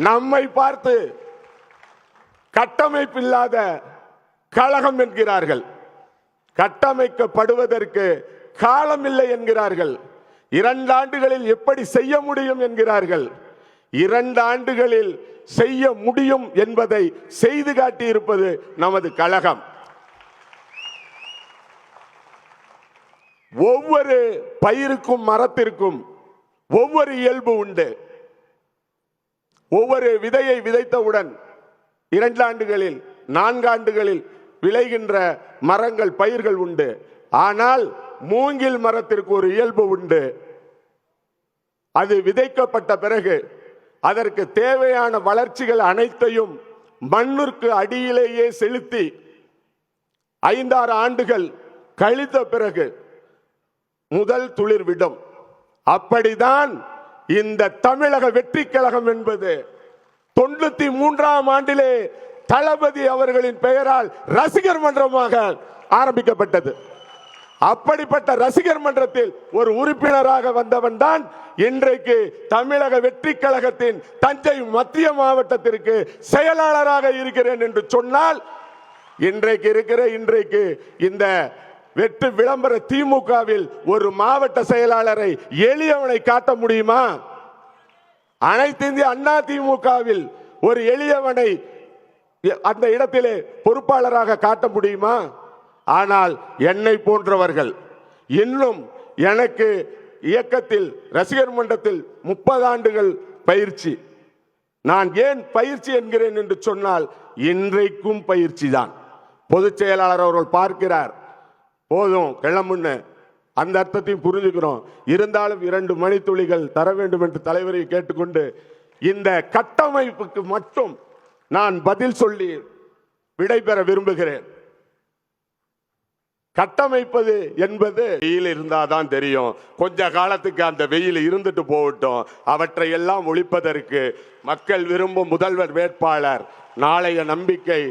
நம்மை பார்த்து கட்டமைப்பில்லாத கழகம் என்கிறார்கள். கட்டமைக்கப்படுவதற்கு காலம் இல்லை என்கிறார்கள். 2 ஆண்டுகளில் எப்படி செய்ய முடியும் என்கிறார்கள். 2 ஆண்டுகளில் செய்ய முடியும் என்பதை செய்து காட்டியிருப்பது நமது கழகம். ஒவ்வொரு பயிருக்கும் மரத்திற்கும் ஒவ்வொரு இயல்பு உண்டு. ஒவ்வொரு விதையை விதைத்தவுடன் 2 ஆண்டுகளில் 4 ஆண்டுகளில் விளைகின்ற மரங்கள் பயிர்கள் உண்டு. ஆனால் மூங்கில் மரத்திற்கு ஒரு இயல்பு உண்டு. அது விதைக்கப்பட்ட பிறகு அதற்கு தேவையான வளர்ச்சிகள் அனைத்தையும் மண்ணிற்கு அடியிலேயே செலுத்தி 5-6 ஆண்டுகள் கழித்த பிறகு முதல் துளிர் விடும். அப்படிதான் இந்த தமிழக வெற்றி கழகம் என்பது 93ஆம் ஆண்டிலே தளபதி அவர்களின் பெயரால் ரசிகர் மன்றமாக ஆரம்பிக்கப்பட்டது. அப்படிப்பட்ட ரசிகர் மன்றத்தில் ஒரு உறுப்பினராக வந்தவன் தான் இன்றைக்கு தமிழக வெற்றி கழகத்தின் தஞ்சை மத்திய மாவட்டத்திற்கு செயலாளராக இருக்கிறேன் என்று சொன்னால், இன்றைக்கு இந்த வெற்றி விளம்பர திமுகவில் ஒரு மாவட்ட செயலாளரை எளியவனை காட்ட முடியுமா? அனைத்து இந்திய அண்ணா திமுகவில் ஒரு எளியவனை அந்த இடத்திலே பொறுப்பாளராக காட்ட முடியுமா? ஆனால் என்னை போன்றவர்கள் இன்னும் எனக்கு இயக்கத்தில் ரசிகர் மன்றத்தில் 30 ஆண்டுகள் பயிற்சி. நான் ஏன் பயிற்சி என்கிறேன் என்று சொன்னால், இன்றைக்கும் பயிற்சி தான். பொதுச் செயலாளர் அவர்கள் பார்க்கிறார், போதும் கிளம்புன்னு, அந்த அர்த்தத்தையும் புரிஞ்சுக்கிறோம். இருந்தாலும் 2 மணித்துளிகள் தர வேண்டும் என்று தலைவரை கேட்டுக்கொண்டு இந்த கட்டமைப்புக்கு மட்டும் நான் பதில் சொல்லி விடைபெற விரும்புகிறேன். கட்டமைப்பது என்பது வெயில் இருந்தாதான் தெரியும். கொஞ்ச காலத்துக்கு அந்த வெயில் இருந்துட்டு போகட்டும். அவற்றை எல்லாம் ஒழிப்பதற்கு மக்கள் விரும்பும் முதல்வர் வேட்பாளர், நாளைய நம்பிக்கை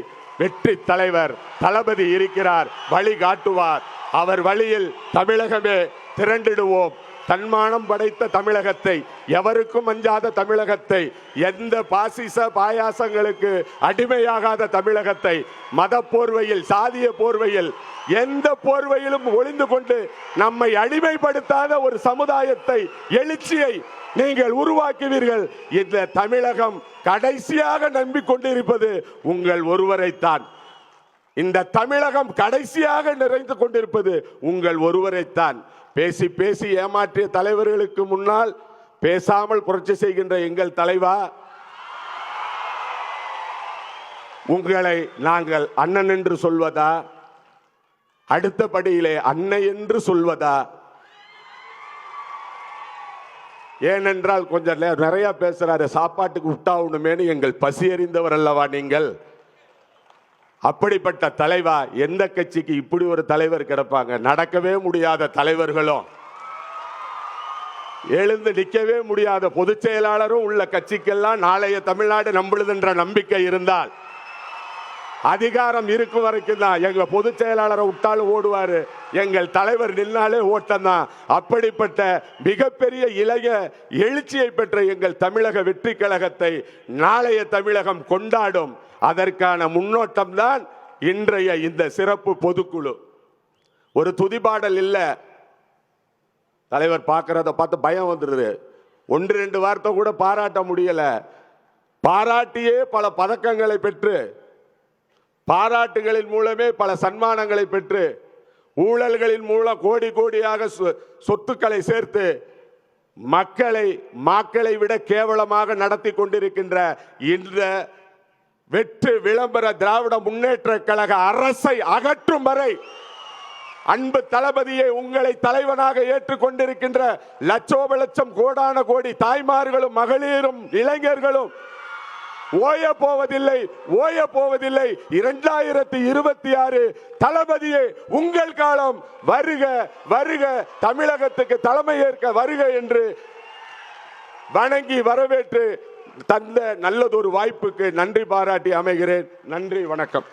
வெற்றி தலைவர் தளபதி இருக்கிறார், வழி காட்டுவார். அவர் வழியில் தமிழகமே திரண்டிடுவோம். தன்மானம் படைத்த தமிழகத்தை, எவருக்கும் அஞ்சாத தமிழகத்தை, எந்த பாசிச பாயாசங்களுக்கு அடிமையாகாத தமிழகத்தை, மத போர்வையில் சாதிய போர்வையில் எந்த போர்வையிலும் ஒளிந்து கொண்டு நம்மை அடிமைப்படுத்தாத ஒரு சமுதாயத்தை, எழுச்சியை நீங்கள் உருவாக்குவீர்கள். இந்த தமிழகம் கடைசியாக நம்பிக்கொண்டிருப்பது உங்கள் ஒருவரைத்தான். இந்த தமிழகம் கடைசியாக நிறைந்து கொண்டிருப்பது உங்கள் ஒருவரைத்தான். பேசி பேசி ஏமாற்றிய தலைவர்களுக்கு முன்னால் பேசாமல் புரட்சி செய்கின்ற எங்கள் தலைவா, உங்களை நாங்கள் அண்ணன் என்று சொல்வதா, அடுத்த படியிலே அன்னை என்று சொல்வதா? ஏனென்றால் கொஞ்சம் நிறைய பேசுறாரு, சாப்பாட்டுக்கு விட்டாவுணுமேனு எங்கள் பசி அறிந்தவர் அல்லவா நீங்கள். அப்படிப்பட்ட தலைவா, எந்த கட்சிக்கு இப்படி ஒரு தலைவர் கிடப்பாங்க? நடக்கவே முடியாத தலைவர்களும், எழுந்து நிற்கவே முடியாத பொதுச் செயலாளரும் உள்ள கட்சிக்கெல்லாம் நாளைய தமிழ்நாடு நம்புதுன்ற நம்பிக்கை இருந்தால், அதிகாரம் இருக்கும் வரைக்கும் தான். எங்க பொதுச் செயலாளரை விட்டாலும் ஓடுவாரு, எங்கள் தலைவர் நின்னாலே ஓட்டம் தான். அப்படிப்பட்ட மிகப்பெரிய இளைய எழுச்சியை பெற்ற எங்கள் தமிழக வெற்றி கழகத்தை நாளைய தமிழகம் கொண்டாடும். அதற்கான முன்னோட்டம் தான் இன்றைய இந்த சிறப்பு பொதுக்குழு. ஒரு துதிபாடல் இல்ல, தலைவர் பார்க்கறத பார்த்து பயம் வந்துடுது. 1-2 வார்த்தை கூட பாராட்ட முடியல. பாராட்டியே பல பதக்கங்களை பெற்று, பாராட்டுகளின் மூலமே பல சன்மானங்களை பெற்று, ஊழல்களின் மூலம் கோடி கோடியாக சொத்துக்களை சேர்த்து மக்களை விட கேவலமாக நடத்தி கொண்டிருக்கின்ற இந்த வெற்றி விளம்பர திராவிட முன்னேற்ற கழக அரசை அகற்றும் வரை, அன்பு தளபதியை உங்களை தலைவனாக ஏற்றுக்கொண்டிருக்கின்ற லட்சோப லட்சம் கோடான கோடி தாய்மார்களும் மகளிரும் இளைஞர்களும் ஓய போவதில்லை. 2026 தளபதியே உங்கள் காலம் வருக வருக, தமிழகத்துக்கு தலைமை ஏற்க வருக என்று வணங்கி வரவேற்று தந்த நல்லதொரு வாய்ப்புக்கு நன்றி பாராட்டி அமைகிறேன். நன்றி, வணக்கம்.